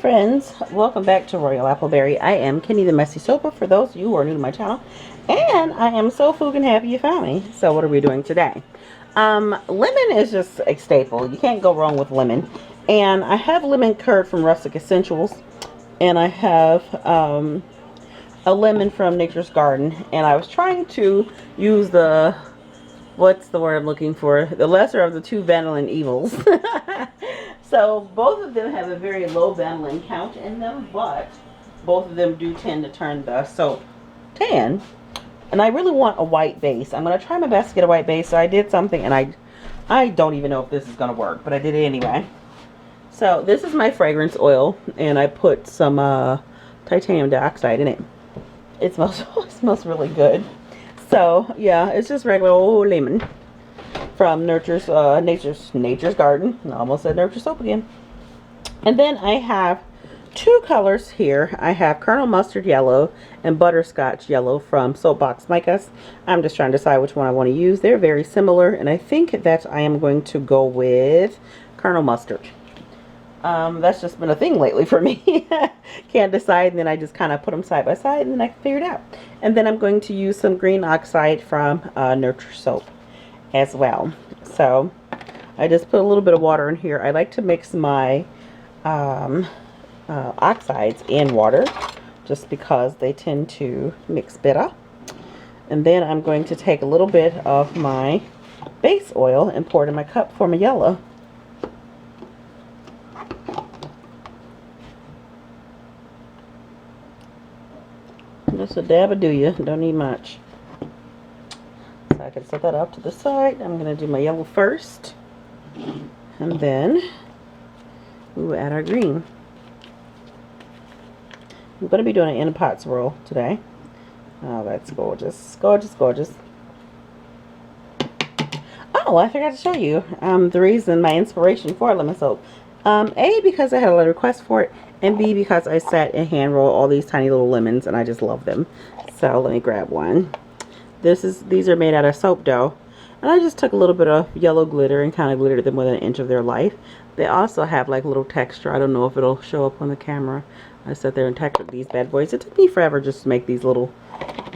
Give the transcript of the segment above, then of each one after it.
friends, welcome back to Royal Appleberry. I am Kenny the Messy Soaper for those of you who are new to my channel, and I am so freaking happy you found me. So what are we doing today? Lemon is just a staple. You can't go wrong with lemon. And I have lemon curd from Rustic Escentuals, and I have a lemon from Nature's Garden, and I was trying to use the, what's the word I'm looking for? The lesser of the two vanillin evils. So both of them have a very low vanillin count in them, but both of them do tend to turn the soap tan. And I really want a white base. I'm going to try my best to get a white base. So I did something, and I don't even know if this is going to work, but I did it anyway. So this is my fragrance oil, and I put some titanium dioxide in it. It smells really good. So yeah, it's just regular old lemon from Nature's Garden. I almost said Nurture Soap again. And then I have two colors here. I have Colonel Mustard Yellow and Butterscotch Yellow from Soapbox Micas. I'm just trying to decide which one I want to use. They're very similar, and I think that I am going to go with Colonel Mustard. That's just been a thing lately for me. Can't decide, and then I just kind of put them side by side, and then I can figure it out. And then I'm going to use some green oxide from Nurture Soap as well. So I just put a little bit of water in here. I like to mix my oxides in water just because they tend to mix better. And then I'm going to take a little bit of my base oil and pour it in my cup for my yellow. Just a dab of do you, don't need much. So I can set that up to the side. I'm going to do my yellow first, and then we'll add our green. I'm going to be doing an in pot swirl today. Oh, that's gorgeous, gorgeous, gorgeous. Oh, I forgot to show you the reason, my inspiration for lemon soap. A, because I had a lot of requests for it, and B, because I sat and hand roll all these tiny little lemons, and I just love them. So let me grab one. These are made out of soap dough, and I just took a little bit of yellow glitter and kind of glittered them within an inch of their life. They also have like little texture. I don't know if it'll show up on the camera. I sat there and textured these bad boys. It took me forever just to make these little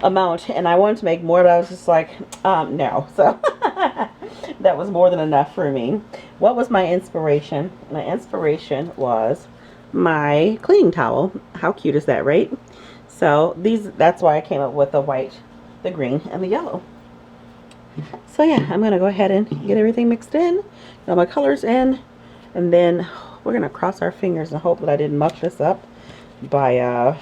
amount, and I wanted to make more, but I was just like, no. So that was more than enough for me. What was my inspiration? My inspiration was my cleaning towel. How cute is that, right? So that's why I came up with the white, the green, and the yellow. So yeah, I'm gonna go ahead and get everything mixed in, get all my colors in, and then we're gonna cross our fingers and hope that I didn't muck this up by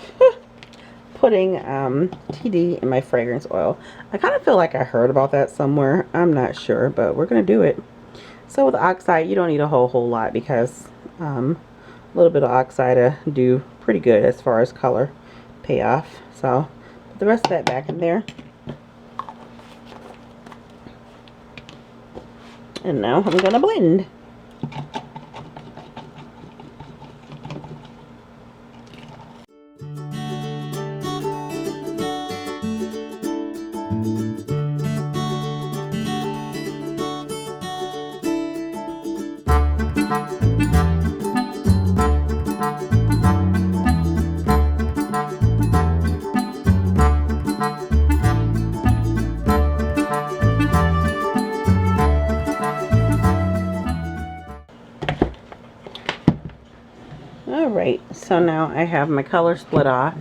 putting TD in my fragrance oil. I kind of feel like I heard about that somewhere. I'm not sure, but we're gonna do it. So with oxide, you don't need a whole lot, because a little bit of oxide do pretty good as far as color payoff. So put the rest of that back in there. And now I'm gonna blend. Alright, so now I have my color split off.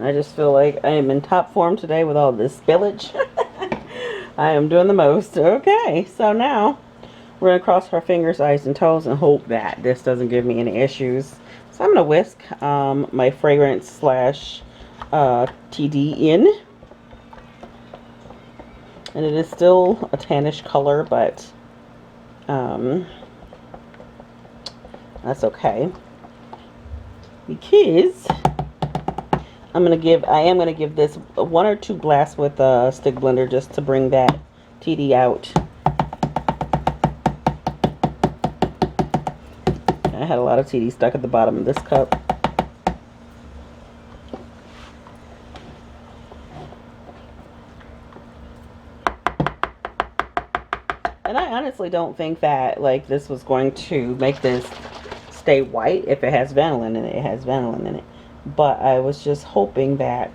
I just feel like I am in top form today with all this spillage. I am doing the most. Okay, so now we're going to cross our fingers, eyes, and toes and hope that this doesn't give me any issues. So I'm going to whisk my fragrance slash TD in. And it is still a tannish color, but that's okay. Because I am gonna give this one or two blasts with a stick blender just to bring that TD out. I had a lot of TD stuck at the bottom of this cup. And I honestly don't think that like this was going to make this stay white. If it has vanillin in it, it has vanillin in it. But I was just hoping that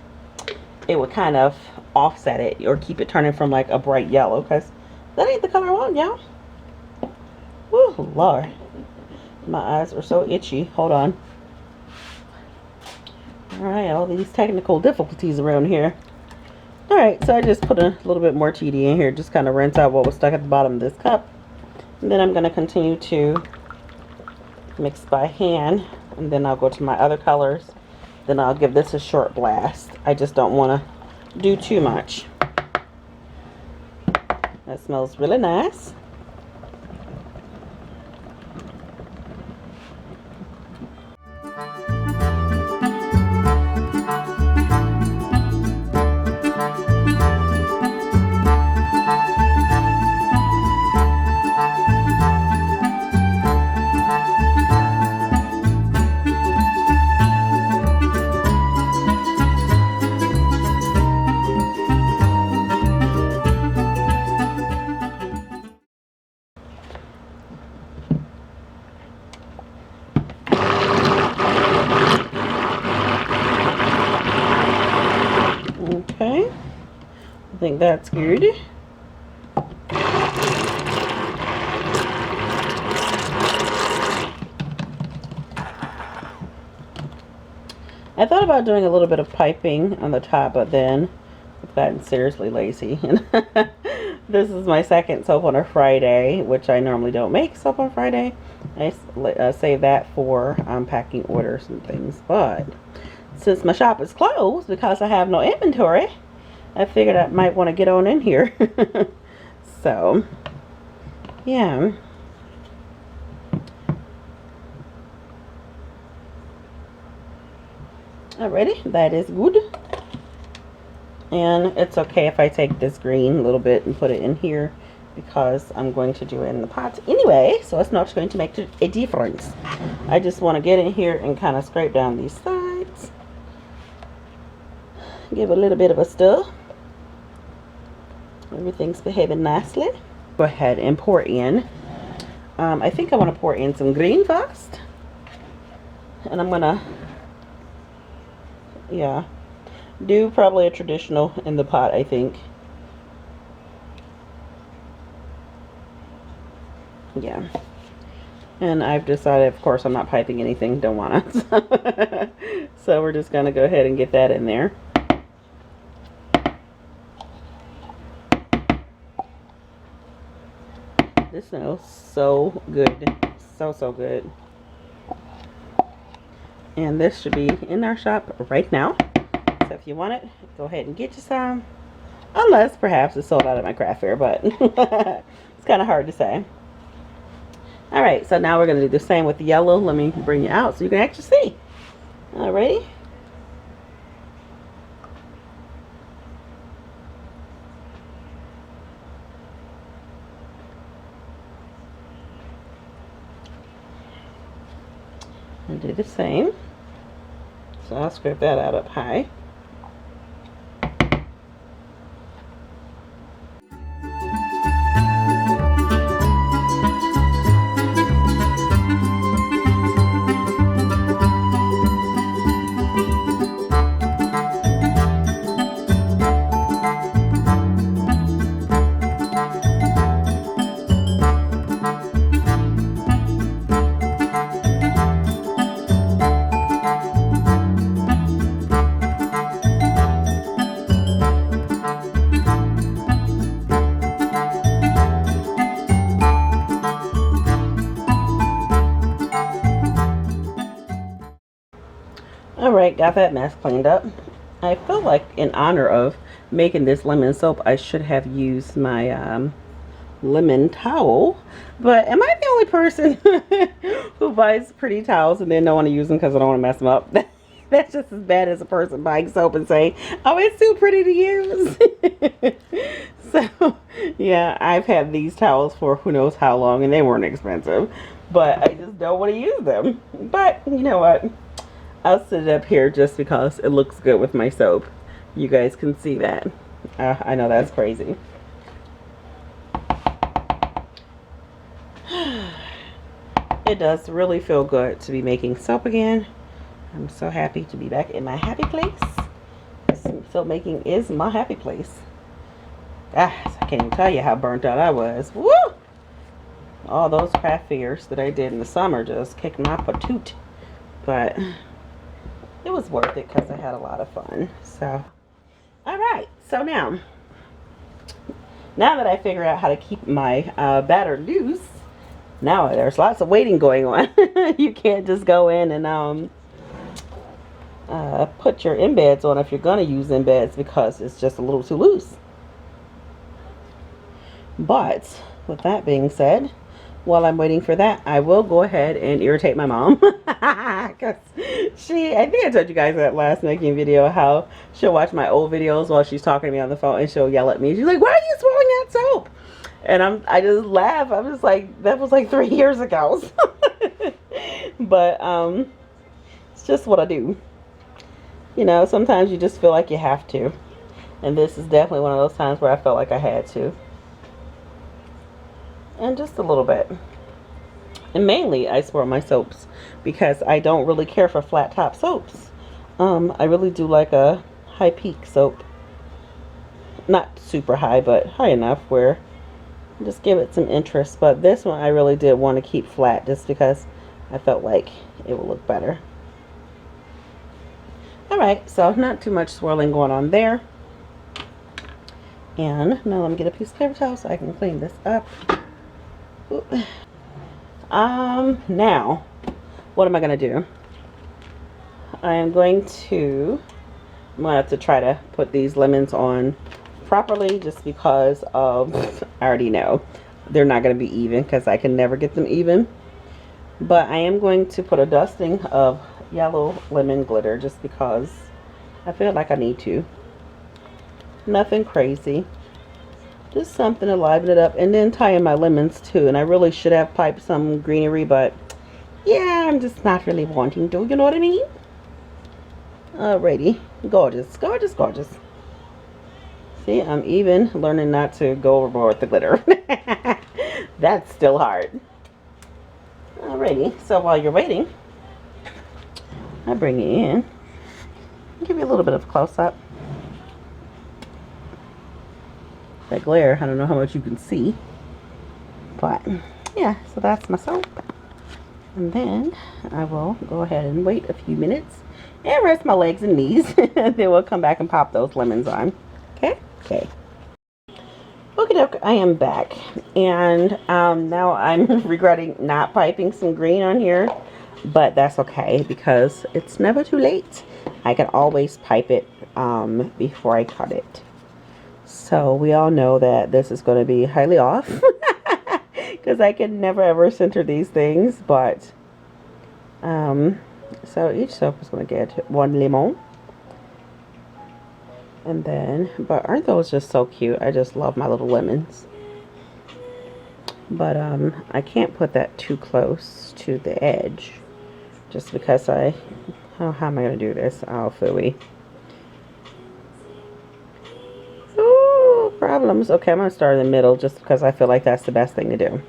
it would kind of offset it or keep it turning from like a bright yellow, because that ain't the color I want, y'all. Woo, Lord. My eyes are so itchy. Hold on. Alright, all these technical difficulties around here. Alright, so I just put a little bit more TD in here. Just kind of rinse out what was stuck at the bottom of this cup. And then I'm going to continue to mix by hand. And then I'll go to my other colors. Then I'll give this a short blast. I just don't want to do too much. That smells really nice. Okay, I think that's good. I thought about doing a little bit of piping on the top, but then I've gotten seriously lazy. This is my second soap on a Friday, which I normally don't make soap on Friday. I save that for packing orders and things, but since my shop is closed because I have no inventory, I figured I might want to get on in here. So, yeah. Alrighty, that is good. And it's okay if I take this green a little bit and put it in here, because I'm going to do it in the pot anyway, so it's not going to make a difference. I just want to get in here and kind of scrape down these sides. Give a little bit of a stir. Everything's behaving nicely. Go ahead and pour in. I think I want to pour in some green first. And I'm going to, yeah, do probably a traditional in the pot, I think. Yeah. And I've decided, of course, I'm not piping anything. Don't want to. So we're just going to go ahead and get that in there. This smells so good. So good. And this should be in our shop right now. So if you want it, go ahead and get you some. Unless perhaps it's sold out at my craft fair, but it's kind of hard to say. Alright, so now we're going to do the same with the yellow. Let me bring you out so you can actually see. Alrighty. And do the same. So I'll scrape that out up high. Alright, got that mess cleaned up. I feel like in honor of making this lemon soap, I should have used my lemon towel. But am I the only person who buys pretty towels and then don't want to use them because I don't want to mess them up? That's just as bad as a person buying soap and saying, oh, it's too pretty to use. So, yeah, I've had these towels for who knows how long, and they weren't expensive. But I just don't want to use them. But, you know what? I'll sit it up here just because it looks good with my soap. You guys can see that. I know that's crazy. It does really feel good to be making soap again. I'm so happy to be back in my happy place. Soap making is my happy place. Gosh, I can't even tell you how burnt out I was. Woo! All those craft fairs that I did in the summer just kicked my patoot. But it was worth it because I had a lot of fun. So, alright. So now that I figure out how to keep my batter loose, now there's lots of waiting going on. You can't just go in and put your embeds on if you're going to use embeds because it's just a little too loose. But with that being said, while I'm waiting for that, I will go ahead and irritate my mom. Because I think I told you guys that last making video, how she'll watch my old videos while she's talking to me on the phone and she'll yell at me. She's like, why are you swallowing that soap? And I just laugh. I'm just like, that was like 3 years ago. But it's just what I do. You know, sometimes you just feel like you have to. And this is definitely one of those times where I felt like I had to. And just a little bit. And mainly I swirl my soaps because I don't really care for flat top soaps. I really do like a high peak soap. Not super high, but high enough where just give it some interest. But this one I really did want to keep flat just because I felt like it would look better. Alright, so not too much swirling going on there. And now let me get a piece of paper towel so I can clean this up. Now, what am I going to do? I'm going to have to try to put these lemons on properly just because of, I already know, they're not going to be even because I can never get them even. But I am going to put a dusting of yellow lemon glitter just because I feel like I need to. Nothing crazy. Just something to liven it up, and then tie in my lemons too. And I really should have piped some greenery, but yeah, I'm just not really wanting to, you know what I mean? Alrighty, gorgeous, gorgeous, gorgeous. See, I'm even learning not to go overboard with the glitter. That's still hard. Alrighty, so while you're waiting, I bring you in. Give you a little bit of a close-up. That glare, I don't know how much you can see, but yeah, so that's my soap. And then I will go ahead and wait a few minutes and rest my legs and knees. And then we'll come back and pop those lemons on. Okay? Okay. Okay, I am back. And now I'm regretting not piping some green on here, but that's okay because it's never too late. I can always pipe it before I cut it. So we all know that this is going to be highly off because I can never ever center these things. But so each soap is going to get 1 lemon. And then, but aren't those just so cute? I just love my little lemons. But I can't put that too close to the edge just because how am I going to do this? Oh, phooey. Problems. Okay, I'm going to start in the middle just because I feel like that's the best thing to do.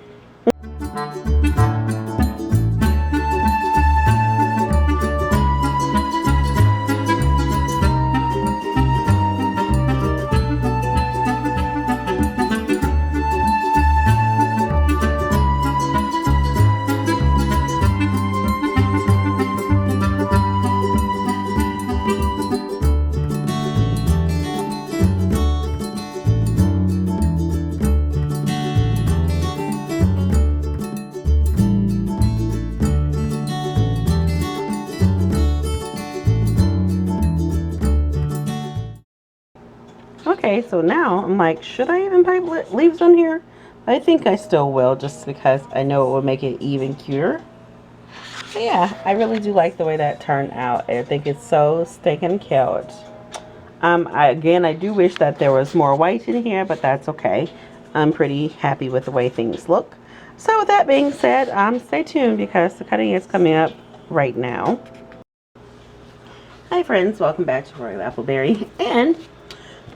Okay, so now I'm like, should I even pipe leaves on here? I think I still will just because I know it will make it even cuter. But yeah, I really do like the way that turned out. I think it's so stinking cute. Again, I do wish that there was more white in here, but that's okay. I'm pretty happy with the way things look. So with that being said, stay tuned because the cutting is coming up right now. Hi friends, welcome back to Royal Appleberry, and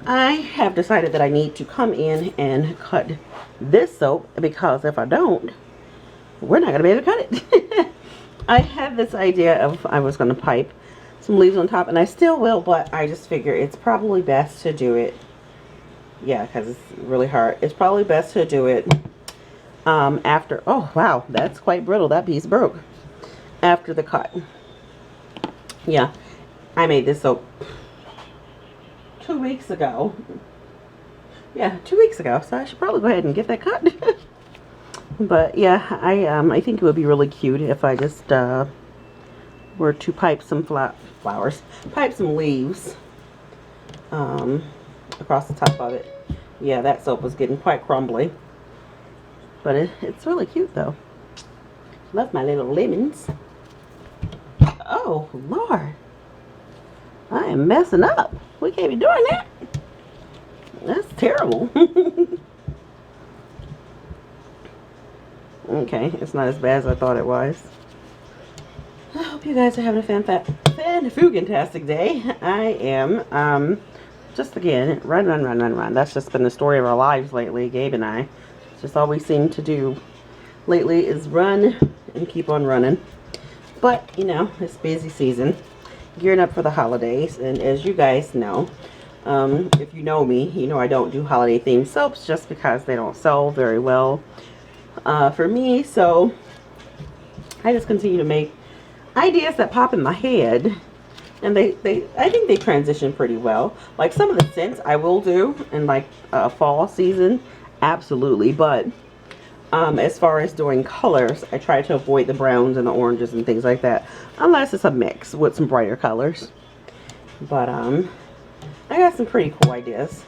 I have decided that I need to come in and cut this soap because if I don't, we're not gonna be able to cut it. I had this idea of I was gonna pipe some leaves on top, and I still will, but I just figure it's probably best to do it, yeah, because it's really hard. It's probably best to do it after, oh wow, that's quite brittle. That piece broke after the cut. Yeah, I made this soap 2 weeks ago. Yeah, 2 weeks ago, so I should probably go ahead and get that cut. But yeah, I think it would be really cute if I just were to pipe some flowers, pipe some leaves across the top of it. Yeah, that soap was getting quite crumbly, but it's really cute though. Love my little lemons. Oh Lord, I am messing up. We can't be doing that. That's terrible. Okay, it's not as bad as I thought it was. I hope you guys are having a fan-fugantastic day. I am, just again, run. That's just been the story of our lives lately, Gabe and I. It's just all we seem to do lately is run and keep on running. But, you know, it's busy season, gearing up for the holidays. And as you guys know, if you know me, you know I don't do holiday themed soaps just because they don't sell very well for me. So I just continue to make ideas that pop in my head, and I think they transition pretty well. Like some of the scents I will do in like fall season, absolutely, but as far as doing colors, I try to avoid the browns and the oranges and things like that, unless it's a mix with some brighter colors. But I got some pretty cool ideas,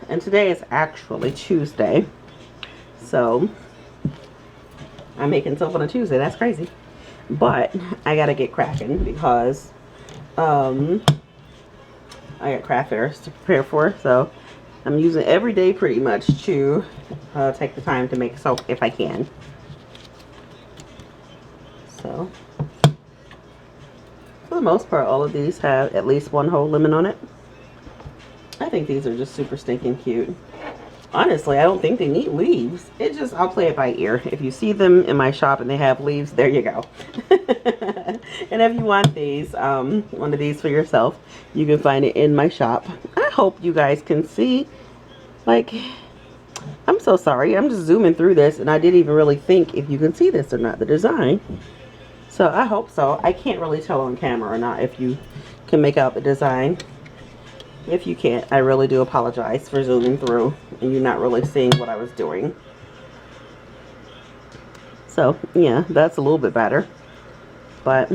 and today is actually Tuesday, so I'm making soap on a Tuesday. That's crazy. But I gotta get cracking because I got craft fairs to prepare for, so I'm using every day pretty much to take the time to make soap if I can. So for the most part, all of these have at least one whole lemon on it. I think these are just super stinking cute. Honestly, I don't think they need leaves. It just, I'll play it by ear. If you see them in my shop and they have leaves, there you go. And if you want these, one of these for yourself, you can find it in my shop. I hope you guys can see. Like, I'm so sorry. I'm just zooming through this, and I didn't even really think if you can see this or not, the design. So I hope so. I can't really tell on camera or not if you can make out the design. If you can't, I really do apologize for zooming through and you not really seeing what I was doing. So yeah, that's a little bit better. But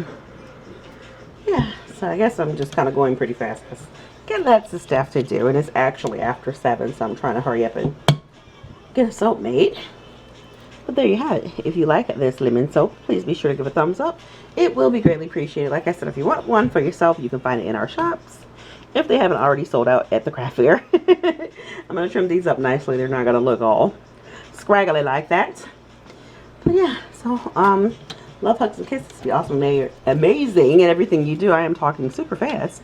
yeah, so I guess I'm just kind of going pretty fast because got lots of stuff to do, and it's actually after 7, so I'm trying to hurry up and get a soap made. But there you have it. If you like this lemon soap, please be sure to give a thumbs up. It will be greatly appreciated. Like I said, if you want one for yourself, you can find it in our shops if they haven't already sold out at the craft fair. I'm going to trim these up nicely. They're not going to look all scraggly like that. But yeah, so love, hugs, and kisses. Be awesome, amazing at everything you do. I am talking super fast.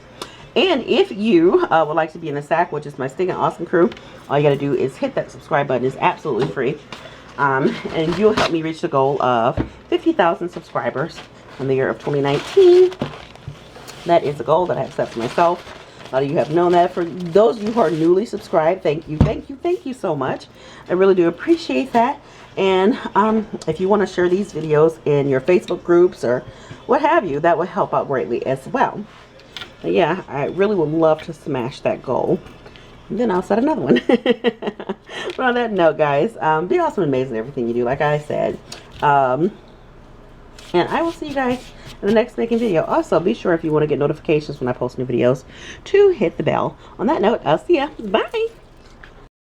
And if you would like to be in the SAC, which is my stinking awesome crew, all you got to do is hit that subscribe button. It's absolutely free. And you'll help me reach the goal of 50,000 subscribers in the year of 2019. That is a goal that I have set for myself. A lot of you have known that. For those of you who are newly subscribed, thank you so much. I really do appreciate that. And if you want to share these videos in your Facebook groups or what have you, that would help out greatly as well. But yeah, I really would love to smash that goal. And then I'll set another one. But on that note, guys, be awesome and amazing at everything you do, like I said. And I will see you guys in the next making video. Also, be sure if you want to get notifications when I post new videos to hit the bell. On that note, I'll see ya. Bye.